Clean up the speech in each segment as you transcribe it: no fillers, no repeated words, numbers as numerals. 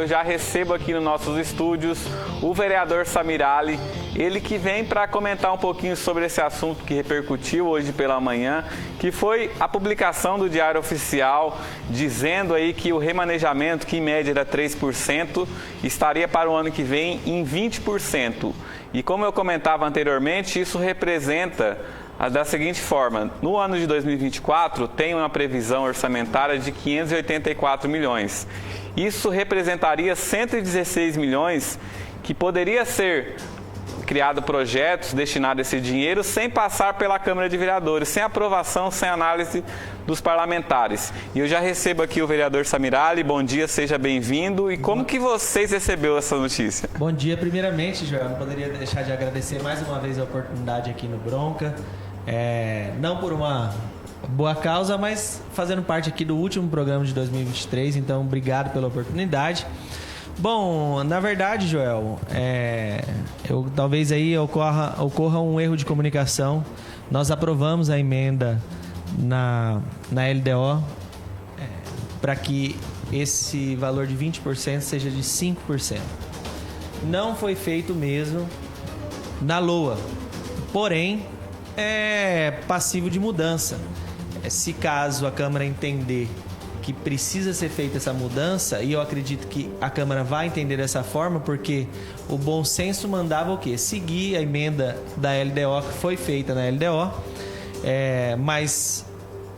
Eu já recebo aqui nos nossos estúdios o vereador Samirali, ele que vem para comentar um pouquinho sobre esse assunto que repercutiu hoje pela manhã, que foi a publicação do Diário Oficial, dizendo aí que o remanejamento, que em média era 3%, estaria para o ano que vem em 20%. E como eu comentava anteriormente, isso representa da seguinte forma: no ano de 2024 tem uma previsão orçamentária de 584 milhões. Isso representaria 116 milhões que poderia ser criado projetos destinados a esse dinheiro sem passar pela Câmara de Vereadores, sem aprovação, sem análise dos parlamentares. E eu já recebo aqui o vereador Samirali. Bom dia, seja bem-vindo. E como que vocês receberam essa notícia? Bom dia, primeiramente, Joel. Não poderia deixar de agradecer mais uma vez a oportunidade aqui no Bronca. Não por uma boa causa, mas fazendo parte aqui do último programa de 2023, então obrigado pela oportunidade. Bom, na verdade, Joel, talvez aí ocorra um erro de comunicação. Nós aprovamos a emenda na LDO para que esse valor de 20% seja de 5%. Não foi feito mesmo na LOA, porém é passivo de mudança. Se caso a Câmara entender que precisa ser feita essa mudança, e eu acredito que a Câmara vai entender dessa forma, porque o bom senso mandava o quê? Seguir a emenda da LDO que foi feita na LDO, mas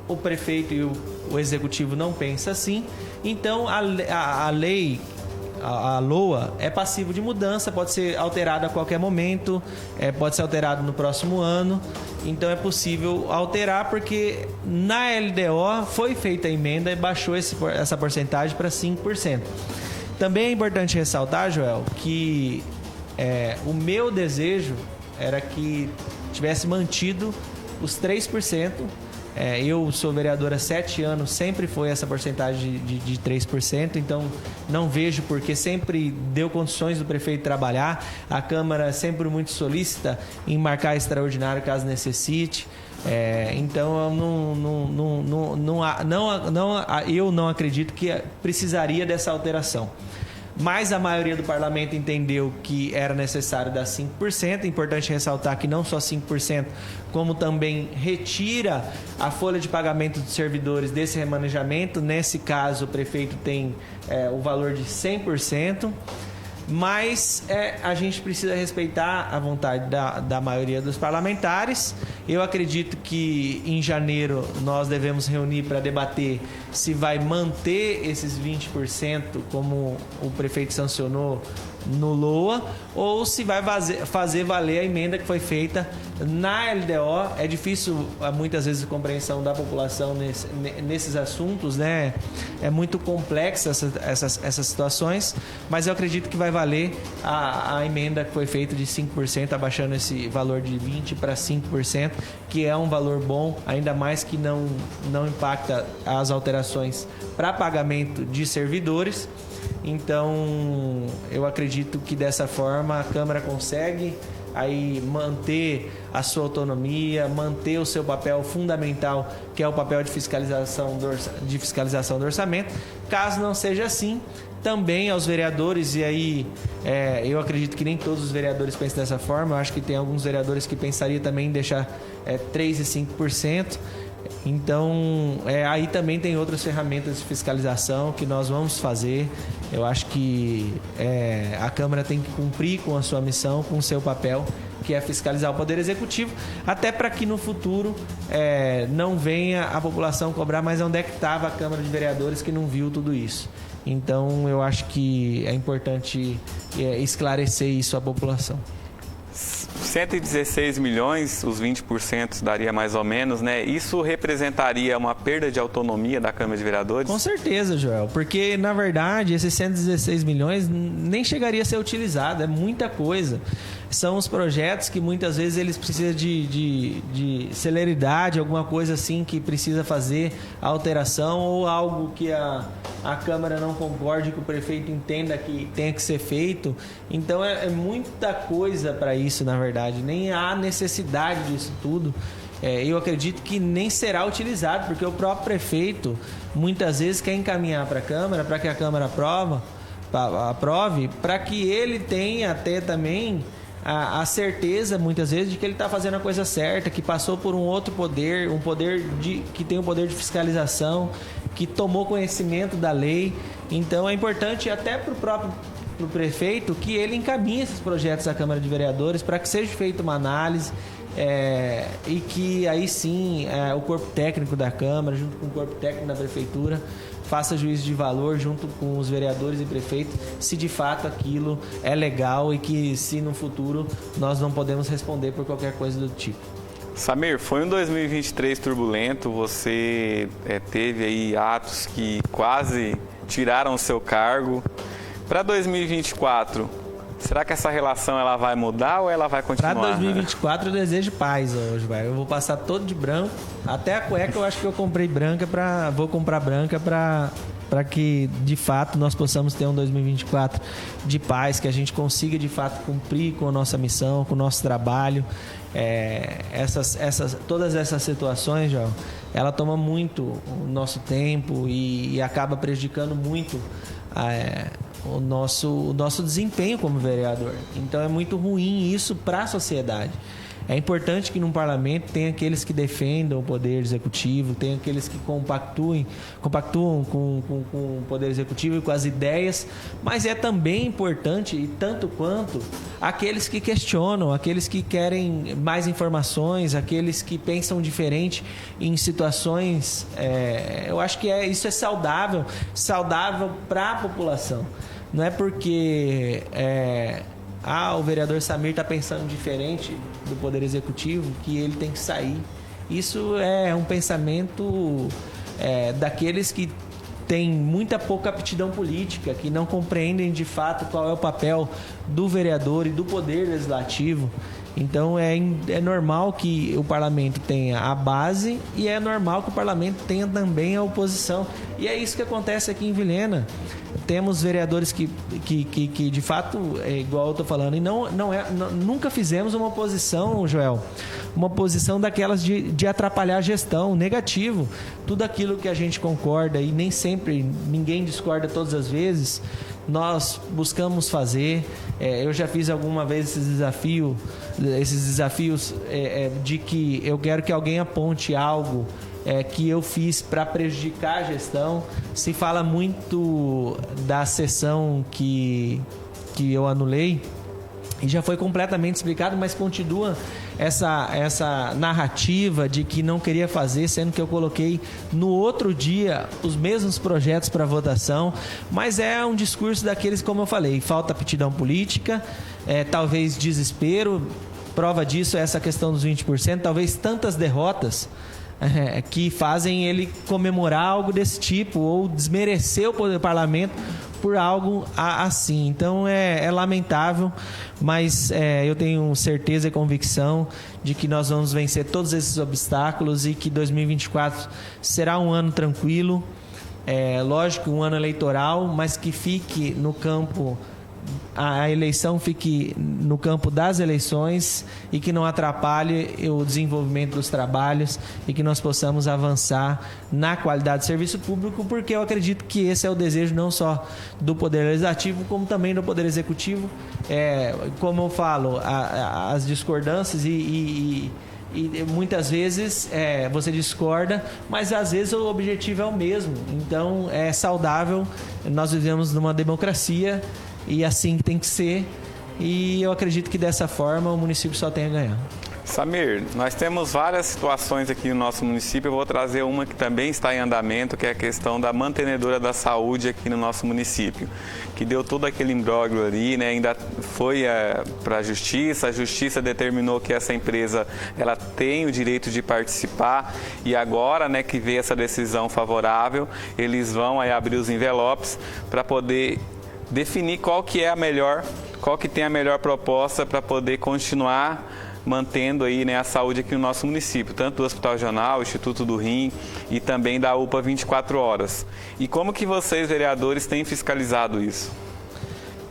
o prefeito e o executivo não pensam assim. Então a lei, a LOA, é passivo de mudança, pode ser alterado a qualquer momento, pode ser alterado no próximo ano. Então é possível alterar, porque na LDO foi feita a emenda e baixou essa porcentagem para 5%. Também é importante ressaltar, Joel, que o meu desejo era que tivesse mantido os 3%. Eu sou vereador há 7 anos, sempre foi essa porcentagem de 3%, então não vejo porque sempre deu condições do prefeito trabalhar. A Câmara sempre muito solícita em marcar extraordinário caso necessite. Então eu não acredito que precisaria dessa alteração. Mas a maioria do parlamento entendeu que era necessário dar 5%. É importante ressaltar que não só 5%, como também retira a folha de pagamento dos servidores desse remanejamento. Nesse caso, o prefeito tem o valor de 100%. Mas a gente precisa respeitar a vontade da maioria dos parlamentares. Eu acredito que em janeiro nós devemos reunir para debater se vai manter esses 20%, como o prefeito sancionou no LOA, ou se vai fazer valer a emenda que foi feita na LDO. É difícil, muitas vezes, a compreensão da população nesses assuntos, né? É muito complexa essas situações, mas eu acredito que vai valer a emenda que foi feita de 5%, abaixando esse valor de 20% para 5%, que é um valor bom, ainda mais que não impacta as alterações para pagamento de servidores. Então, eu acredito que dessa forma a Câmara consegue aí manter a sua autonomia, manter o seu papel fundamental, que é o papel de fiscalização do orçamento. Caso não seja assim, também aos vereadores, e aí eu acredito que nem todos os vereadores pensam dessa forma. Eu acho que tem alguns vereadores que pensariam também em deixar 3% e 5%. Então, aí também tem outras ferramentas de fiscalização que nós vamos fazer. Eu acho que a Câmara tem que cumprir com a sua missão, com o seu papel, que é fiscalizar o Poder Executivo, até para que no futuro não venha a população cobrar, mas onde é que estava a Câmara de Vereadores que não viu tudo isso. Então, eu acho que é importante esclarecer isso à população. 116 milhões, os 20% daria mais ou menos, né? Isso representaria uma perda de autonomia da Câmara de Vereadores? Com certeza, Joel, porque na verdade esses 116 milhões nem chegaria a ser utilizado, é muita coisa. São os projetos que muitas vezes eles precisam de celeridade, alguma coisa assim que precisa fazer alteração, ou algo que a Câmara não concorde, que o prefeito entenda que tenha que ser feito. Então é muita coisa para isso, na verdade. Nem há necessidade disso tudo. Eu acredito que nem será utilizado, porque o próprio prefeito muitas vezes quer encaminhar para a Câmara, para que a Câmara aprove, para que ele tenha até também a certeza, muitas vezes, de que ele está fazendo a coisa certa, que passou por um outro poder, que tem um poder de fiscalização, que tomou conhecimento da lei. Então é importante até para o próprio prefeito que ele encaminhe esses projetos à Câmara de Vereadores para que seja feita uma análise e que aí sim o corpo técnico da Câmara, junto com o corpo técnico da Prefeitura, faça juízo de valor junto com os vereadores e prefeitos, se de fato aquilo é legal e que se no futuro nós não podemos responder por qualquer coisa do tipo. Samir, foi um 2023 turbulento, você teve aí atos que quase tiraram o seu cargo. Para 2024, será que essa relação ela vai mudar ou ela vai continuar? Para 2024 eu desejo paz hoje, vai. Eu vou passar todo de branco, até a cueca eu acho que eu comprei branca, vou comprar branca para que de fato nós possamos ter um 2024 de paz, que a gente consiga de fato cumprir com a nossa missão, com o nosso trabalho. Todas essas situações, João, ela toma muito o nosso tempo e acaba prejudicando muito o nosso desempenho como vereador. Então é muito ruim isso para a sociedade. É importante que num parlamento tenha aqueles que defendam o poder executivo, tenha aqueles que compactuam com o poder executivo e com as ideias, mas é também importante, e tanto quanto, aqueles que questionam, aqueles que querem mais informações, aqueles que pensam diferente em situações. Eu acho que isso é saudável para a população. Não é porque o vereador Samir está pensando diferente do Poder Executivo que ele tem que sair. Isso é um pensamento daqueles que têm muita pouca aptidão política, que não compreendem de fato qual é o papel do vereador e do Poder Legislativo. Então é normal que o parlamento tenha a base e é normal que o parlamento tenha também a oposição. E é isso que acontece aqui em Vilhena. Temos vereadores que de fato, é igual eu estou falando, e nunca fizemos uma oposição, Joel, uma oposição daquelas de atrapalhar a gestão, negativo. Tudo aquilo que a gente concorda, e nem sempre ninguém discorda todas as vezes, nós buscamos fazer. Eu já fiz alguma vez esses desafios de que eu quero que alguém aponte algo que eu fiz para prejudicar a gestão. Se fala muito da sessão que eu anulei, e já foi completamente explicado, mas continua essa narrativa de que não queria fazer, sendo que eu coloquei no outro dia os mesmos projetos para votação. Mas é um discurso daqueles, como eu falei, falta aptidão política, talvez desespero. Prova disso é essa questão dos 20%, talvez tantas derrotas que fazem ele comemorar algo desse tipo ou desmerecer o poder do parlamento por algo assim. Então é lamentável, mas eu tenho certeza e convicção de que nós vamos vencer todos esses obstáculos e que 2024 será um ano tranquilo, lógico, um ano eleitoral, mas que fique no campo, a eleição fique no campo das eleições e que não atrapalhe o desenvolvimento dos trabalhos e que nós possamos avançar na qualidade de serviço público, porque eu acredito que esse é o desejo não só do Poder Legislativo, como também do Poder Executivo. Como eu falo, as discordâncias e muitas vezes você discorda, mas às vezes o objetivo é o mesmo. Então é saudável, nós vivemos numa democracia e assim tem que ser, e eu acredito que dessa forma o município só tem a ganhar. Samir, nós temos várias situações aqui no nosso município. Eu vou trazer uma que também está em andamento, que é a questão da mantenedora da saúde aqui no nosso município, que deu todo aquele imbróglio ali, né? Ainda foi para a justiça determinou que essa empresa ela tem o direito de participar, e agora, né, que veio essa decisão favorável, eles vão aí abrir os envelopes para poder definir qual que tem a melhor proposta para poder continuar mantendo aí, né, a saúde aqui no nosso município, tanto do Hospital Regional, Instituto do Rim e também da UPA 24 horas. E como que vocês, vereadores, têm fiscalizado isso?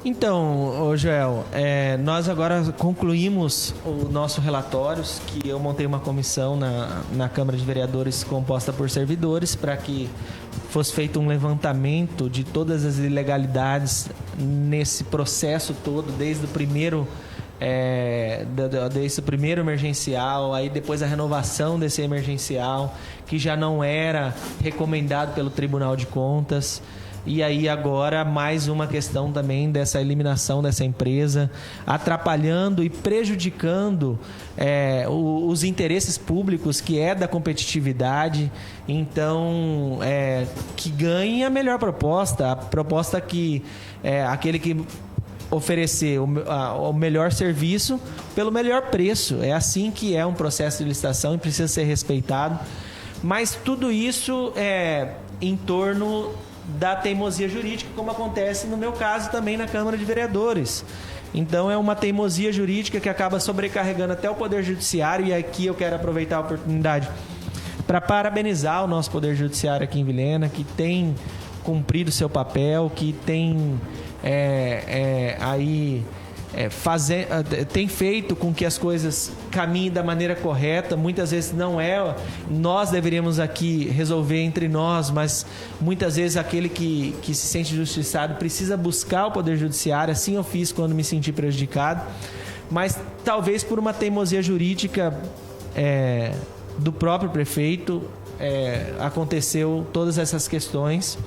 Então, Joel, nós agora concluímos o nosso relatório, que eu montei uma comissão na Câmara de Vereadores composta por servidores para que fosse feito um levantamento de todas as ilegalidades nesse processo todo, desde o primeiro emergencial, aí depois a renovação desse emergencial, que já não era recomendado pelo Tribunal de Contas. E aí agora mais uma questão também dessa eliminação dessa empresa, atrapalhando e prejudicando os interesses públicos, que é da competitividade. Então, que ganhe a melhor proposta, a proposta que aquele que oferecer o melhor serviço pelo melhor preço. É assim que é um processo de licitação e precisa ser respeitado. Mas tudo isso é em torno da teimosia jurídica, como acontece no meu caso também na Câmara de Vereadores. Então é uma teimosia jurídica que acaba sobrecarregando até o Poder Judiciário, e aqui eu quero aproveitar a oportunidade para parabenizar o nosso Poder Judiciário aqui em Vilhena, que tem cumprido seu papel, que tem tem feito com que as coisas caminhem da maneira correta. Muitas vezes nós deveríamos aqui resolver entre nós, mas muitas vezes aquele que se sente injustiçado precisa buscar o Poder Judiciário. Assim eu fiz quando me senti prejudicado, mas talvez por uma teimosia jurídica do próprio prefeito aconteceu todas essas questões,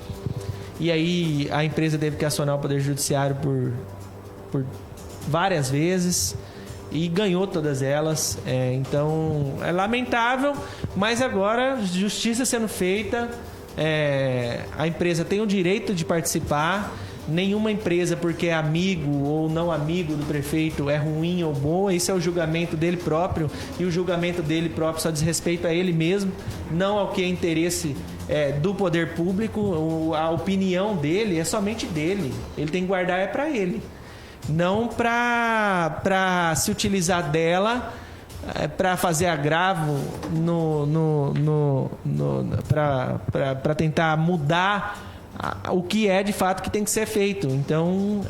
e aí a empresa teve que acionar o Poder Judiciário por várias vezes e ganhou todas elas. Então é lamentável, mas agora justiça sendo feita, a empresa tem o direito de participar. Nenhuma empresa, porque é amigo ou não amigo do prefeito, é ruim ou boa. Isso é o julgamento dele próprio, e o julgamento dele próprio só diz respeito a ele mesmo, não ao que é interesse do poder público. A opinião dele é somente dele, ele tem que guardar para ele, não para se utilizar dela para fazer agravo para tentar mudar o que é de fato que tem que ser feito. Então,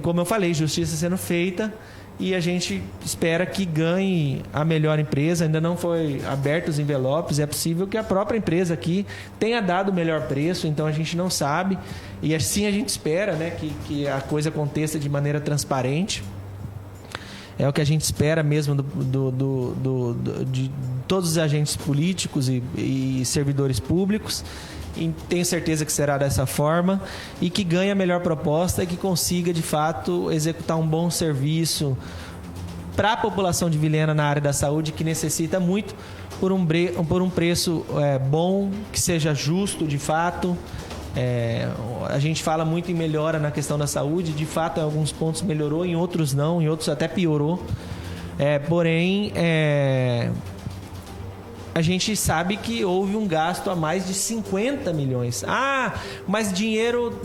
como eu falei, justiça sendo feita, e a gente espera que ganhe a melhor empresa. Ainda não foi aberto os envelopes, é possível que a própria empresa aqui tenha dado o melhor preço, então a gente não sabe, e assim a gente espera, né, que a coisa aconteça de maneira transparente. É o que a gente espera mesmo de todos os agentes políticos e servidores públicos. E tenho certeza que será dessa forma, e que ganhe a melhor proposta e que consiga de fato executar um bom serviço para a população de Vilhena na área da saúde, que necessita muito, por um preço bom, que seja justo de fato. A gente fala muito em melhora na questão da saúde, de fato em alguns pontos melhorou, em outros não, em outros até piorou. Porém, a gente sabe que houve um gasto a mais de 50 milhões. Mas dinheiro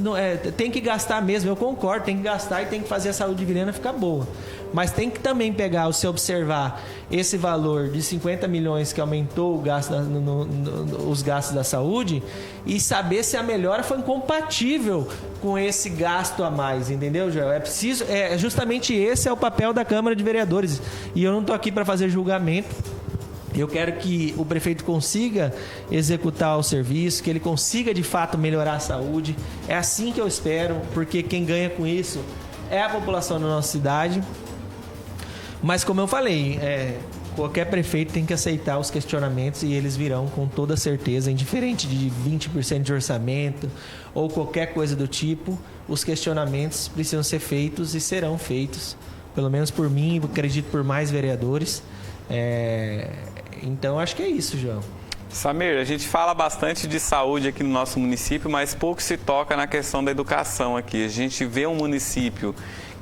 tem que gastar mesmo. Eu concordo, tem que gastar e tem que fazer a saúde de Vilhena ficar boa. Mas tem que também pegar, se observar esse valor de 50 milhões que aumentou o gasto os gastos da saúde, e saber se a melhora foi compatível com esse gasto a mais, entendeu, Joel? Justamente esse é o papel da Câmara de Vereadores. E eu não estou aqui para fazer julgamento. Eu quero que o prefeito consiga executar o serviço, que ele consiga de fato melhorar a saúde. É assim que eu espero, porque quem ganha com isso é a população da nossa cidade. Mas como eu falei, qualquer prefeito tem que aceitar os questionamentos, e eles virão com toda certeza, indiferente de 20% de orçamento ou qualquer coisa do tipo. Os questionamentos precisam ser feitos e serão feitos, pelo menos por mim, acredito por mais vereadores. Então acho que é isso, João. Samir, a gente fala bastante de saúde aqui no nosso município, mas pouco se toca na questão da educação aqui. A gente vê um município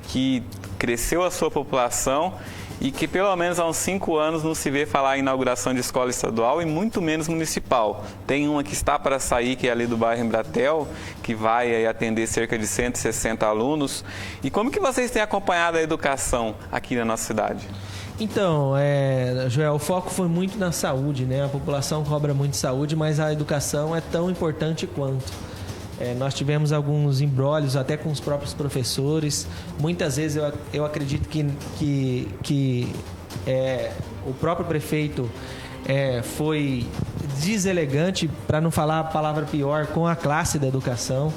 que cresceu a sua população e que pelo menos há uns 5 anos não se vê falar em inauguração de escola estadual, e muito menos municipal. Tem uma que está para sair, que é ali do bairro Embratel, que vai atender cerca de 160 alunos. E como que vocês têm acompanhado a educação aqui na nossa cidade? Então, Joel, o foco foi muito na saúde, né? A população cobra muito saúde, mas a educação é tão importante quanto. Nós tivemos alguns imbróglios até com os próprios professores. Muitas vezes eu acredito que o próprio prefeito foi deselegante, para não falar a palavra pior, com a classe da educação.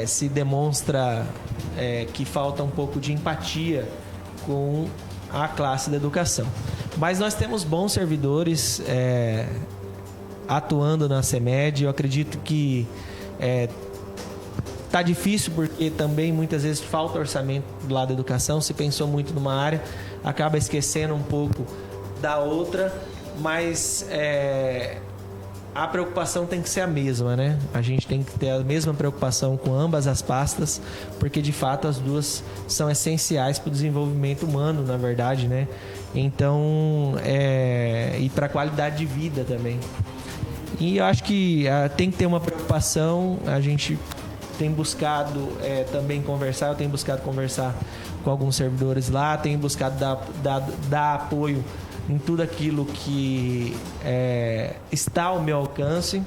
se demonstra que falta um pouco de empatia com a classe da educação. Mas nós temos bons servidores atuando na CEMED. Eu acredito que está difícil porque também muitas vezes falta orçamento do lado da educação. Se pensou muito numa área, acaba esquecendo um pouco da outra, mas a preocupação tem que ser a mesma, né? A gente tem que ter a mesma preocupação com ambas as pastas, porque de fato as duas são essenciais para o desenvolvimento humano, na verdade, né? Então, e para a qualidade de vida também. E eu acho que tem que ter uma preocupação. A gente tem buscado também conversar, eu tenho buscado conversar com alguns servidores lá, tenho buscado dar apoio em tudo aquilo que está ao meu alcance.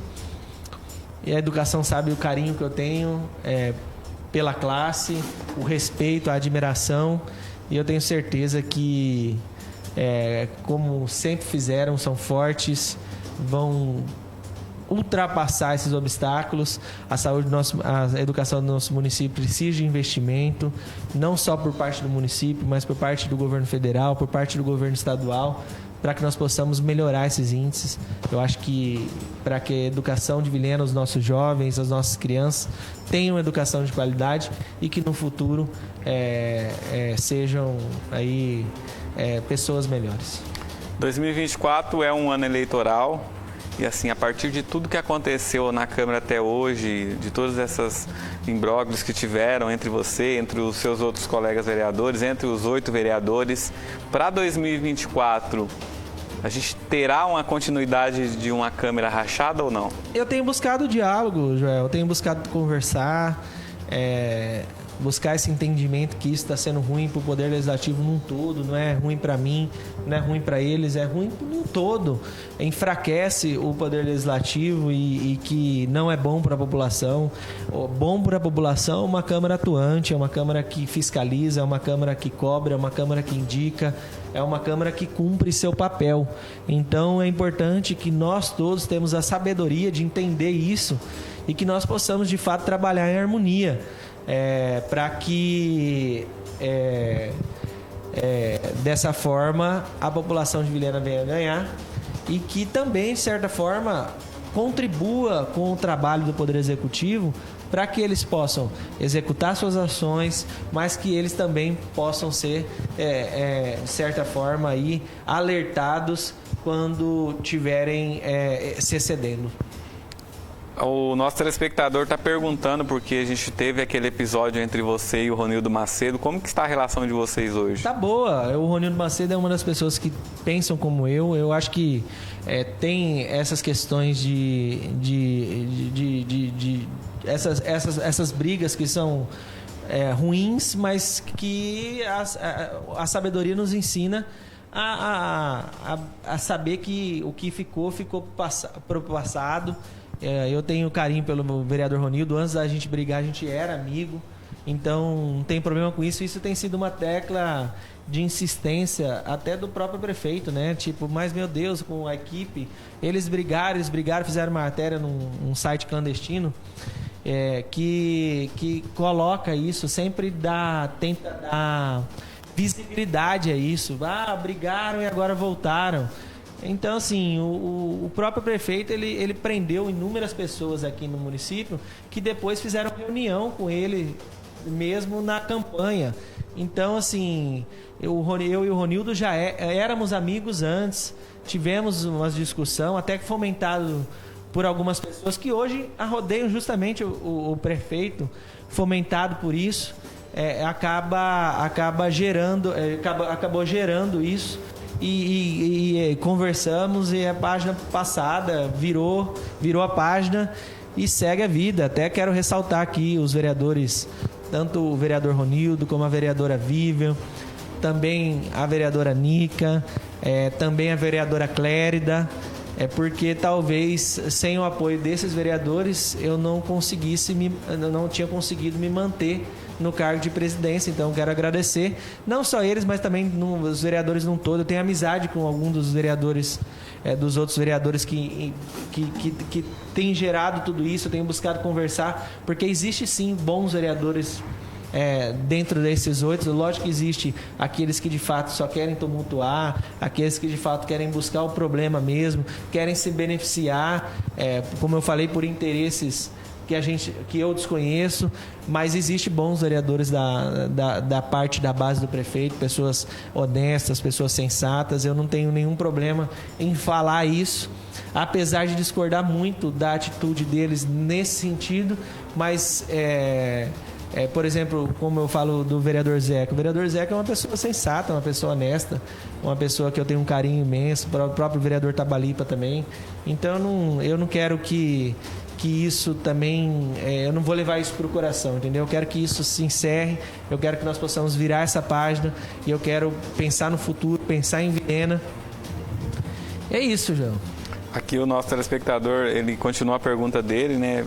E a educação sabe o carinho que eu tenho pela classe, o respeito, a admiração, e eu tenho certeza que, como sempre fizeram, são fortes, vão ultrapassar esses obstáculos. A educação do nosso município precisa de investimento, não só por parte do município, mas por parte do governo federal, por parte do governo estadual, para que nós possamos melhorar esses índices. Eu acho que para que a educação de Vilhena, os nossos jovens, as nossas crianças tenham educação de qualidade e que no futuro sejam aí pessoas melhores. 2024 é um ano eleitoral. E assim, a partir de tudo que aconteceu na Câmara até hoje, de todas essas imbróglios que tiveram entre você, entre os seus outros colegas vereadores, entre os 8 vereadores, para 2024, a gente terá uma continuidade de uma Câmara rachada ou não? Eu tenho buscado diálogo, Joel, eu tenho buscado conversar, buscar esse entendimento que isso está sendo ruim para o Poder Legislativo num todo, não é ruim para mim, não é ruim para eles, é ruim num todo. Enfraquece o Poder Legislativo e que não é bom para a população. Bom para a população é uma Câmara atuante, é uma Câmara que fiscaliza, é uma Câmara que cobra, é uma Câmara que indica, é uma Câmara que cumpre seu papel. Então é importante que nós todos temos a sabedoria de entender isso e que nós possamos de fato trabalhar em harmonia. Para que dessa forma a população de Vilhena venha a ganhar e que também, de certa forma, contribua com o trabalho do Poder Executivo para que eles possam executar suas ações, mas que eles também possam ser, de certa forma, aí, alertados quando tiverem se excedendo. O nosso telespectador está perguntando, porque a gente teve aquele episódio entre você e o Ronildo Macedo. Como que está a relação de vocês hoje? Tá boa. O Ronildo Macedo é uma das pessoas que pensam como eu. Eu acho que tem essas questões essas brigas que são ruins, mas que a sabedoria nos ensina a saber que o que ficou pro passado. Eu tenho carinho pelo vereador Ronildo. Antes da gente brigar, a gente era amigo. Então, não tem problema com isso. Isso tem sido uma tecla de insistência até do próprio prefeito, né? Tipo, mas meu Deus, com a equipe, eles brigaram, fizeram matéria num site clandestino que coloca isso, sempre tenta dar visibilidade a isso. Brigaram e agora voltaram. Então, assim, o próprio prefeito, ele prendeu inúmeras pessoas aqui no município que depois fizeram reunião com ele mesmo na campanha. Então, assim, eu e o Ronildo já éramos amigos antes, tivemos uma discussão, até que fomentado por algumas pessoas que hoje arrodeiam justamente o prefeito, fomentado por isso, acabou gerando isso. E conversamos, e a página passada virou a página e segue a vida. Até quero ressaltar aqui os vereadores, tanto o vereador Ronildo como a vereadora Vivian, também a vereadora Nica, também a vereadora Clérida, porque talvez sem o apoio desses vereadores eu não tinha conseguido me manter no cargo de presidência. Então, quero agradecer, não só eles, mas também os vereadores num todo. Eu tenho amizade com algum dos vereadores, dos outros vereadores que têm gerado tudo isso. Eu tenho buscado conversar, porque existe sim bons vereadores dentro desses 8. Lógico que existe aqueles que de fato só querem tumultuar, aqueles que de fato querem buscar o problema mesmo, querem se beneficiar, como eu falei, por interesses que eu desconheço, mas existe bons vereadores da parte da base do prefeito, pessoas honestas, pessoas sensatas. Eu não tenho nenhum problema em falar isso, apesar de discordar muito da atitude deles nesse sentido, mas por exemplo, como eu falo do vereador Zeca, o vereador Zeca é uma pessoa sensata, uma pessoa honesta, uma pessoa que eu tenho um carinho imenso, o próprio vereador Tabalipa também. Então eu não quero que isso também, eu não vou levar isso para o coração, entendeu? Eu quero que isso se encerre, eu quero que nós possamos virar essa página e eu quero pensar no futuro, pensar em Vilhena. É isso, João. Aqui o nosso telespectador, ele continua a pergunta dele, né?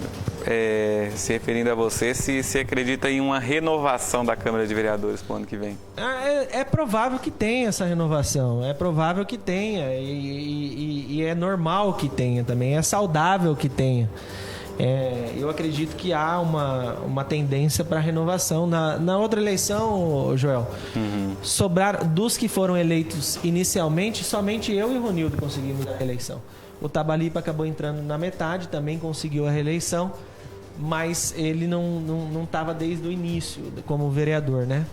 Se referindo a você, se acredita em uma renovação da Câmara de Vereadores para o ano que vem. É provável que tenha essa renovação, é provável que tenha e é normal que tenha também, é saudável que tenha. Eu acredito que há uma tendência para renovação. Na outra eleição, Joel, sobrar dos que foram eleitos inicialmente, somente eu e o Ronildo conseguimos a reeleição. O Tabalipa acabou entrando na metade, também conseguiu a reeleição, mas ele não estava desde o início como vereador, né?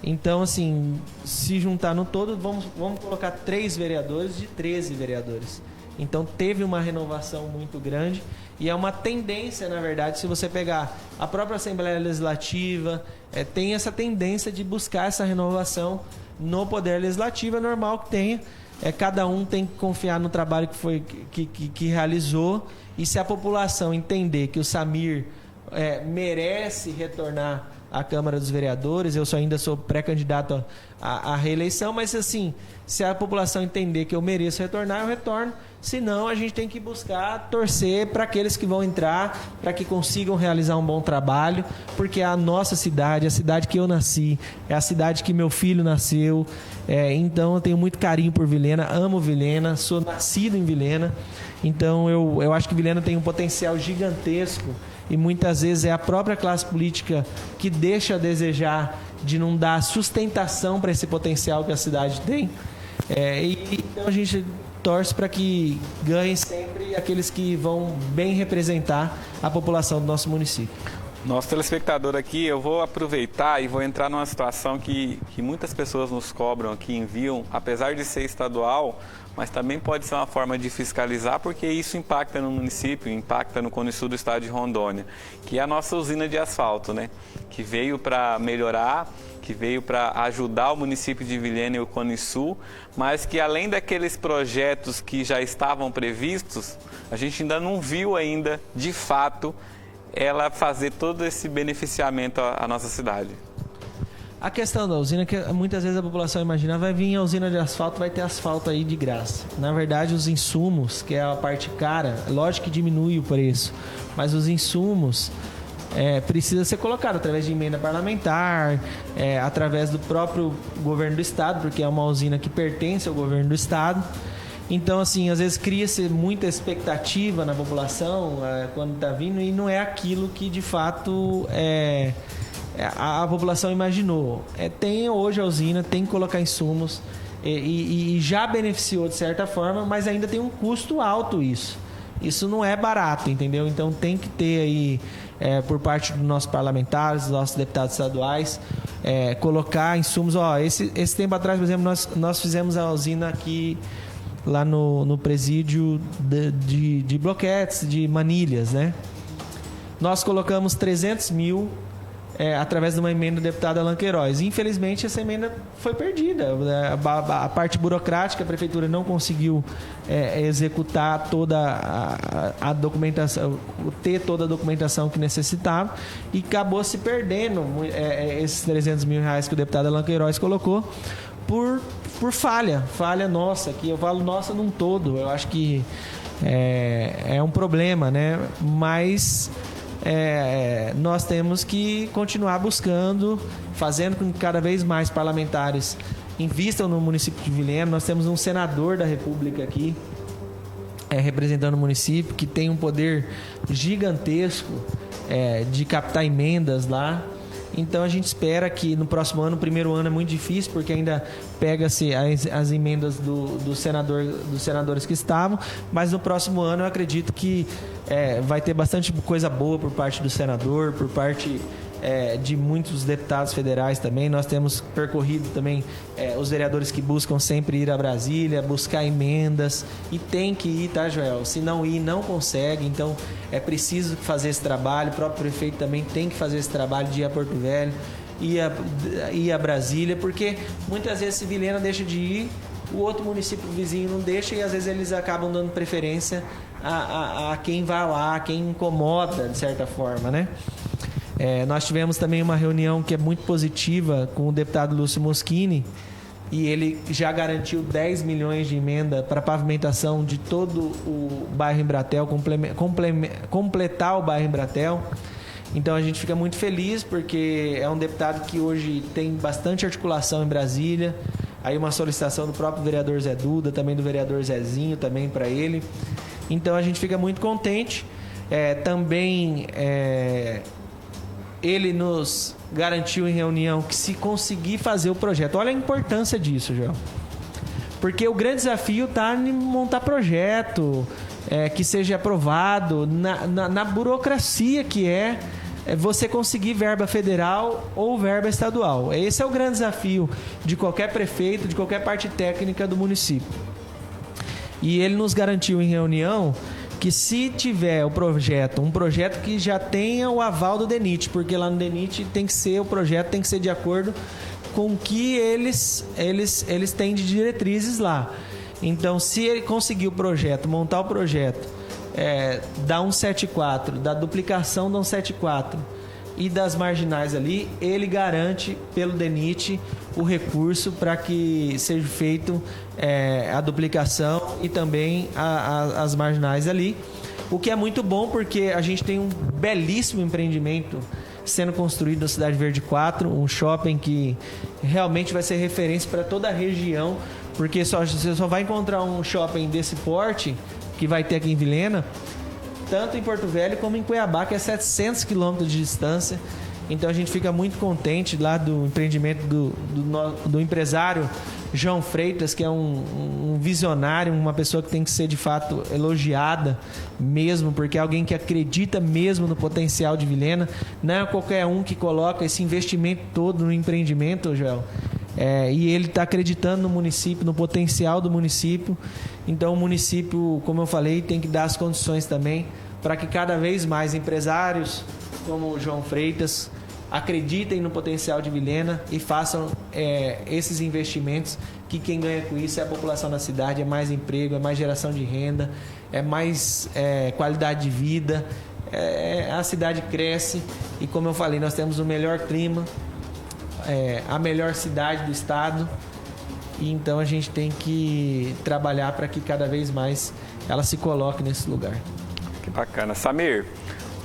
Então, assim, se juntar no todo, vamos colocar 3 vereadores de 13 vereadores. Então, teve uma renovação muito grande e é uma tendência, na verdade, se você pegar a própria Assembleia Legislativa, tem essa tendência de buscar essa renovação no Poder Legislativo, é normal que tenha. Cada um tem que confiar no trabalho que realizou, e se a população entender que o Samir merece retornar à Câmara dos Vereadores, eu ainda sou pré-candidato à reeleição, mas assim, se a população entender que eu mereço retornar, eu retorno. Senão, a gente tem que buscar torcer para aqueles que vão entrar, para que consigam realizar um bom trabalho, porque a nossa cidade, a cidade que eu nasci, é a cidade que meu filho nasceu. Então, eu tenho muito carinho por Vilhena, amo Vilhena, sou nascido em Vilhena. Então, eu acho que Vilhena tem um potencial gigantesco e muitas vezes é a própria classe política que deixa a desejar de não dar sustentação para esse potencial que a cidade tem. Então, a gente torce para que ganhem sempre aqueles que vão bem representar a população do nosso município. Nosso telespectador aqui, eu vou aproveitar e vou entrar numa situação que muitas pessoas nos cobram aqui, enviam, apesar de ser estadual, mas também pode ser uma forma de fiscalizar, porque isso impacta no município, impacta no Cone Sul do estado de Rondônia, que é a nossa usina de asfalto, né? Que veio para melhorar, que veio para ajudar o município de Vilhena e o Cone Sul, mas que além daqueles projetos que já estavam previstos, a gente ainda não viu ainda, de fato, ela fazer todo esse beneficiamento à nossa cidade. A questão da usina, que muitas vezes a população imagina, vai vir a usina de asfalto, vai ter asfalto aí de graça. Na verdade, os insumos, que é a parte cara, lógico que diminui o preço, mas os insumos precisa ser colocado através de emenda parlamentar, através do próprio governo do estado, porque é uma usina que pertence ao governo do estado. Então, assim, às vezes cria-se muita expectativa na população quando está vindo, e não é aquilo que de fato a população imaginou. Tem hoje a usina, tem que colocar insumos e já beneficiou de certa forma, mas ainda tem um custo alto isso. Isso não é barato, entendeu? Então tem que ter aí, por parte dos nossos parlamentares, dos nossos deputados estaduais, colocar insumos. Esse tempo atrás, por exemplo, nós fizemos a usina aqui lá no presídio de bloquetes, de manilhas, né? Nós colocamos 300 mil através de uma emenda do deputado Alan Queiroz. Infelizmente, essa emenda foi perdida. A parte burocrática, a prefeitura não conseguiu executar toda a documentação, ter toda a documentação que necessitava, e acabou se perdendo esses 300 mil reais que o deputado Alan Queiroz colocou por falha nossa, que eu falo nossa num todo. Eu acho que é um problema, né? Mas nós temos que continuar buscando, fazendo com que cada vez mais parlamentares invistam no município de Vilhena. Nós temos um senador da República aqui, representando o município, que tem um poder gigantesco de captar emendas lá. Então a gente espera que no próximo ano, o primeiro ano é muito difícil, porque ainda pega-se as emendas dos senadores que estavam, mas no próximo ano eu acredito que vai ter bastante coisa boa por parte do senador, por parte de muitos deputados federais também. Nós temos percorrido também os vereadores que buscam sempre ir a Brasília, buscar emendas, e tem que ir, tá, Joel? Se não ir, não consegue. Então é preciso fazer esse trabalho. O próprio prefeito também tem que fazer esse trabalho de ir a Porto Velho, ir a Brasília, porque muitas vezes se Vilhena deixa de ir, o outro município vizinho não deixa, e às vezes eles acabam dando preferência a quem vai lá, a quem incomoda de certa forma, né? Nós tivemos também uma reunião que é muito positiva com o deputado Lúcio Moschini, e ele já garantiu 10 milhões de emenda para pavimentação de todo o bairro Embratel, completar o bairro Embratel. Então a gente fica muito feliz, porque é um deputado que hoje tem bastante articulação em Brasília. Aí uma solicitação do próprio vereador Zé Duda, também do vereador Zezinho, também para ele. Então a gente fica muito contente. Ele nos garantiu em reunião que, se conseguir fazer o projeto... Olha a importância disso, João. Porque o grande desafio está em montar projeto, que seja aprovado, na burocracia que é você conseguir verba federal ou verba estadual. Esse é o grande desafio de qualquer prefeito, de qualquer parte técnica do município. E ele nos garantiu em reunião que, se tiver um projeto que já tenha o aval do DENIT, porque lá no DENIT o projeto tem que ser de acordo com o que eles têm de diretrizes lá. Então, se ele conseguir o projeto, montar o projeto, da 174, da duplicação da 174 e das marginais ali, ele garante pelo DENIT o recurso para que seja feito a duplicação e também as marginais ali. O que é muito bom, porque a gente tem um belíssimo empreendimento sendo construído na Cidade Verde 4, um shopping que realmente vai ser referência para toda a região, porque você só vai encontrar um shopping desse porte que vai ter aqui em Vilhena, tanto em Porto Velho como em Cuiabá, que é 700 quilômetros de distância. Então a gente fica muito contente lá do empreendimento do empresário João Freitas, que é um visionário, uma pessoa que tem que ser de fato elogiada mesmo, porque é alguém que acredita mesmo no potencial de Vilhena. Não é qualquer um que coloca esse investimento todo no empreendimento, Joel. E ele está acreditando no município, no potencial do município. Então o município, como eu falei, tem que dar as condições também para que cada vez mais empresários como o João Freitas acreditem no potencial de Vilhena e façam esses investimentos, que quem ganha com isso é a população da cidade. É mais emprego, é mais geração de renda, é mais qualidade de vida, a cidade cresce. E como eu falei, nós temos o melhor clima, a melhor cidade do estado, e então a gente tem que trabalhar para que cada vez mais ela se coloque nesse lugar. Que bacana. Samir,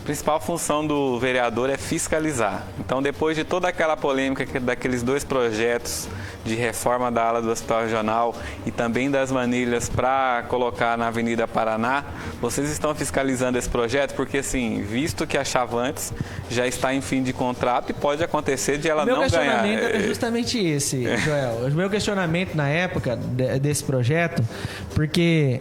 a principal função do vereador é fiscalizar. Então, depois de toda aquela polêmica daqueles 2 projetos de reforma da ala do Hospital Regional e também das manilhas para colocar na Avenida Paraná, vocês estão fiscalizando esse projeto? Porque, assim, visto que a Chavantes já está em fim de contrato e pode acontecer de ela não ganhar. O meu questionamento era justamente esse, Joel. O meu questionamento na época desse projeto, porque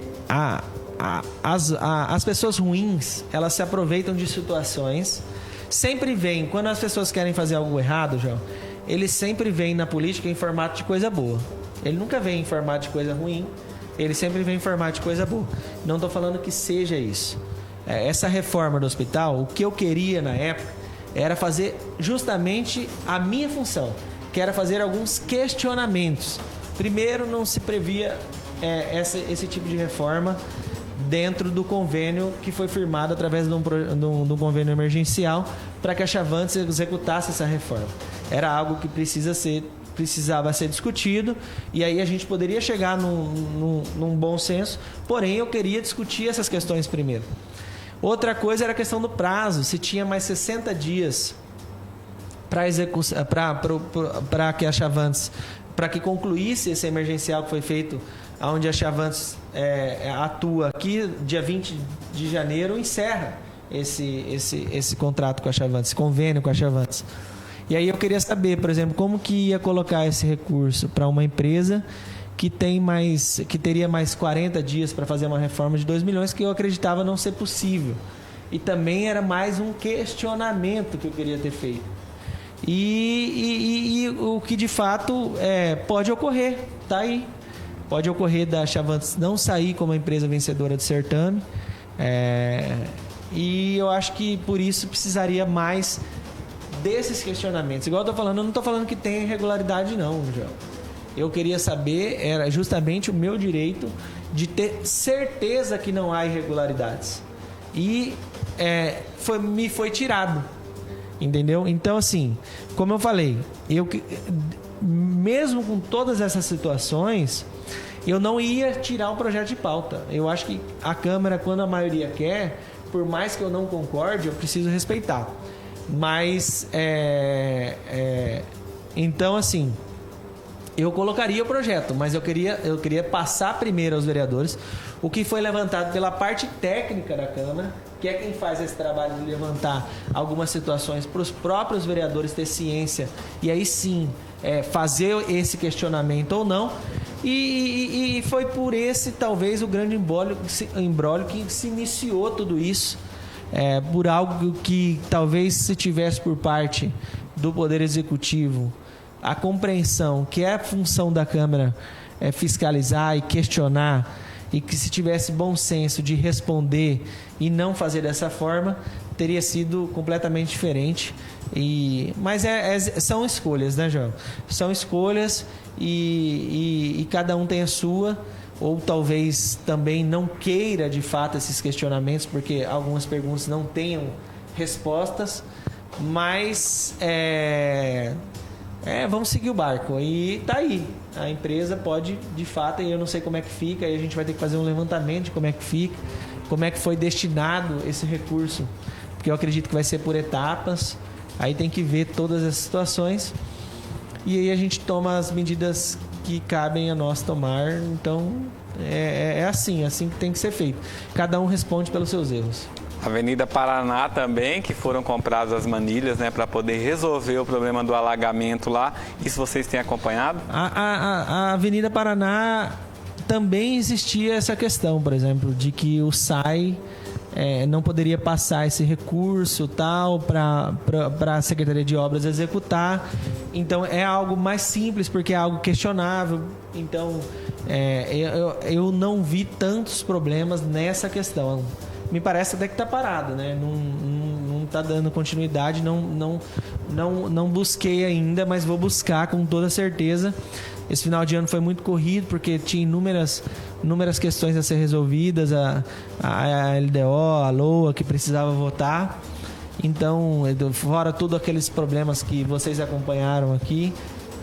as pessoas ruins, elas se aproveitam de situações, sempre vêm, quando as pessoas querem fazer algo errado, João, eles sempre vêm na política em formato de coisa boa. Ele nunca vem em formato de coisa ruim, ele sempre vem em formato de coisa boa. Não estou falando que seja isso. Essa reforma do hospital, o que eu queria na época era fazer justamente a minha função, que era fazer alguns questionamentos. Primeiro, não se previa esse tipo de reforma dentro do convênio que foi firmado através de um convênio emergencial para que a Chavantes executasse essa reforma. Era algo que precisava ser discutido, e aí a gente poderia chegar num bom senso, porém eu queria discutir essas questões primeiro. Outra coisa era a questão do prazo, se tinha mais 60 dias para que a Chavantes, para que concluísse esse emergencial que foi feito, onde a Chavantes atua aqui, dia 20 de janeiro, encerra esse contrato com a Chavantes, esse convênio com a Chavantes. E aí eu queria saber, por exemplo, como que ia colocar esse recurso para uma empresa que teria mais 40 dias para fazer uma reforma de 2 milhões, que eu acreditava não ser possível. E também era mais um questionamento que eu queria ter feito. E o que de fato pode ocorrer, tá aí. Pode ocorrer da Chavantes não sair como a empresa vencedora do certame. E eu acho que por isso precisaria mais desses questionamentos. Igual eu estou falando, eu não estou falando que tem irregularidade não, João. Eu queria saber, era justamente o meu direito de ter certeza que não há irregularidades. E me foi tirado. Entendeu? Então, assim, como eu falei, mesmo com todas essas situações, eu não ia tirar o projeto de pauta. Eu acho que a Câmara, quando a maioria quer, por mais que eu não concorde, eu preciso respeitar. Mas, então, assim, eu colocaria o projeto, mas eu queria passar primeiro aos vereadores o que foi levantado pela parte técnica da Câmara, que é quem faz esse trabalho de levantar algumas situações para os próprios vereadores ter ciência e aí sim fazer esse questionamento ou não. E foi por esse, talvez, o grande imbróglio que se iniciou tudo isso, por algo que talvez se tivesse por parte do Poder Executivo a compreensão que a função da Câmara é fiscalizar e questionar, e que se tivesse bom senso de responder e não fazer dessa forma, teria sido completamente diferente. Mas são escolhas, né, João? São escolhas e cada um tem a sua, ou talvez também não queira de fato esses questionamentos, porque algumas perguntas não tenham respostas, mas vamos seguir o barco. E tá aí. A empresa pode, de fato, e eu não sei como é que fica, aí a gente vai ter que fazer um levantamento de como é que fica, como é que foi destinado esse recurso, porque eu acredito que vai ser por etapas, aí tem que ver todas as situações, e aí a gente toma as medidas que cabem a nós tomar. Então, assim que tem que ser feito. Cada um responde pelos seus erros. Avenida Paraná também, que foram compradas as manilhas, né, para poder resolver o problema do alagamento lá. Isso vocês têm acompanhado? A Avenida Paraná também existia essa questão, por exemplo, de que o SAI não poderia passar esse recurso tal para a Secretaria de Obras executar. Então é algo mais simples, porque é algo questionável. Então eu não vi tantos problemas nessa questão. Me parece até que está parado, né? Não está dando continuidade, não busquei ainda, mas vou buscar com toda certeza. Esse final de ano foi muito corrido, porque tinha inúmeras questões a ser resolvidas, a LDO, a LOA, que precisava votar. Então, fora todos aqueles problemas que vocês acompanharam aqui.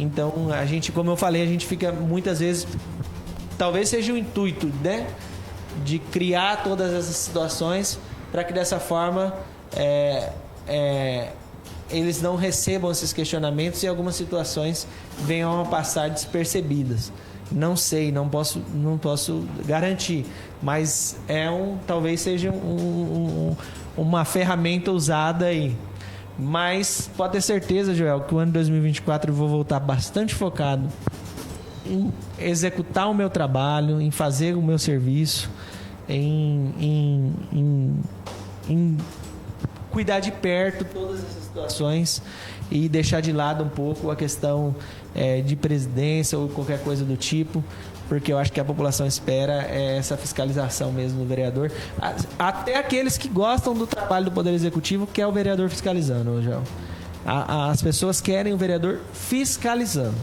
Então, a gente, como eu falei, a gente fica muitas vezes... Talvez seja o intuito, né? De criar todas essas situações para que dessa forma eles não recebam esses questionamentos e algumas situações venham a passar despercebidas. Não sei, não posso garantir, mas talvez seja uma ferramenta usada aí. Mas pode ter certeza, Joel, que o ano de 2024 eu vou voltar bastante focado em executar o meu trabalho, em fazer o meu serviço, em cuidar de perto todas essas situações e deixar de lado um pouco a questão de presidência ou qualquer coisa do tipo, porque eu acho que a população espera essa fiscalização mesmo do vereador. Até aqueles que gostam do trabalho do Poder Executivo quer o vereador fiscalizando, João. As pessoas querem o vereador fiscalizando.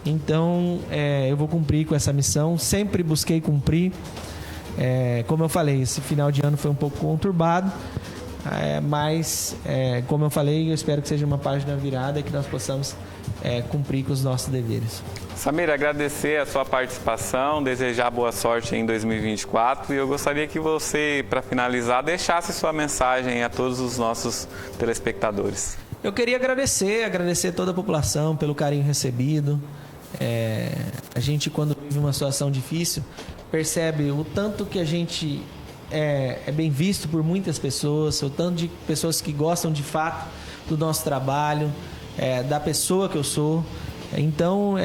Então, eu vou cumprir com essa missão. Sempre busquei cumprir. Como eu falei, esse final de ano foi um pouco conturbado, Mas, como eu falei, eu espero que seja uma página virada e que nós possamos cumprir com os nossos deveres. Samir, agradecer a sua participação, desejar boa sorte em 2024 e eu gostaria que você, para finalizar, deixasse sua mensagem a todos os nossos telespectadores. Eu queria agradecer toda a população pelo carinho recebido. A gente, quando vive uma situação difícil, percebe o tanto que a gente é bem visto por muitas pessoas, o tanto de pessoas que gostam de fato do nosso trabalho, da pessoa que eu sou. Então,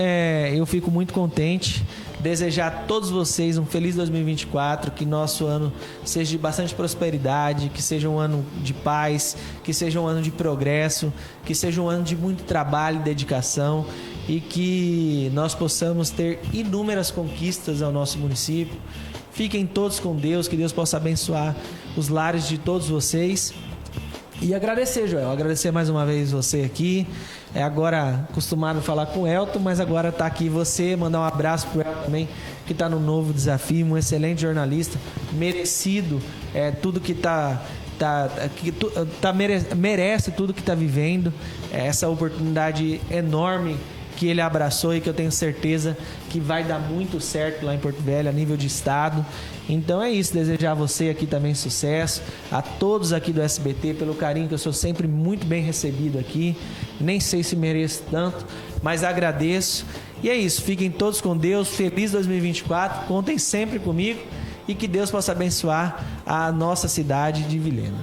eu fico muito contente. Desejar a todos vocês um feliz 2024, que nosso ano seja de bastante prosperidade, que seja um ano de paz, que seja um ano de progresso, que seja um ano de muito trabalho e dedicação e que nós possamos ter inúmeras conquistas ao nosso município. Fiquem todos com Deus, que Deus possa abençoar os lares de todos vocês. E agradecer, Joel, agradecer mais uma vez você aqui. Agora acostumado a falar com o Elton, mas agora está aqui você, mandar um abraço para o Elton também, que está no novo desafio, um excelente jornalista, merecido tudo que merece tudo que está vivendo, essa oportunidade enorme que ele abraçou e que eu tenho certeza que vai dar muito certo lá em Porto Velho, a nível de estado. Então é isso, desejar a você aqui também sucesso, a todos aqui do SBT, pelo carinho que eu sou sempre muito bem recebido aqui, nem sei se mereço tanto, mas agradeço. E é isso, fiquem todos com Deus, feliz 2024, contem sempre comigo e que Deus possa abençoar a nossa cidade de Vilhena.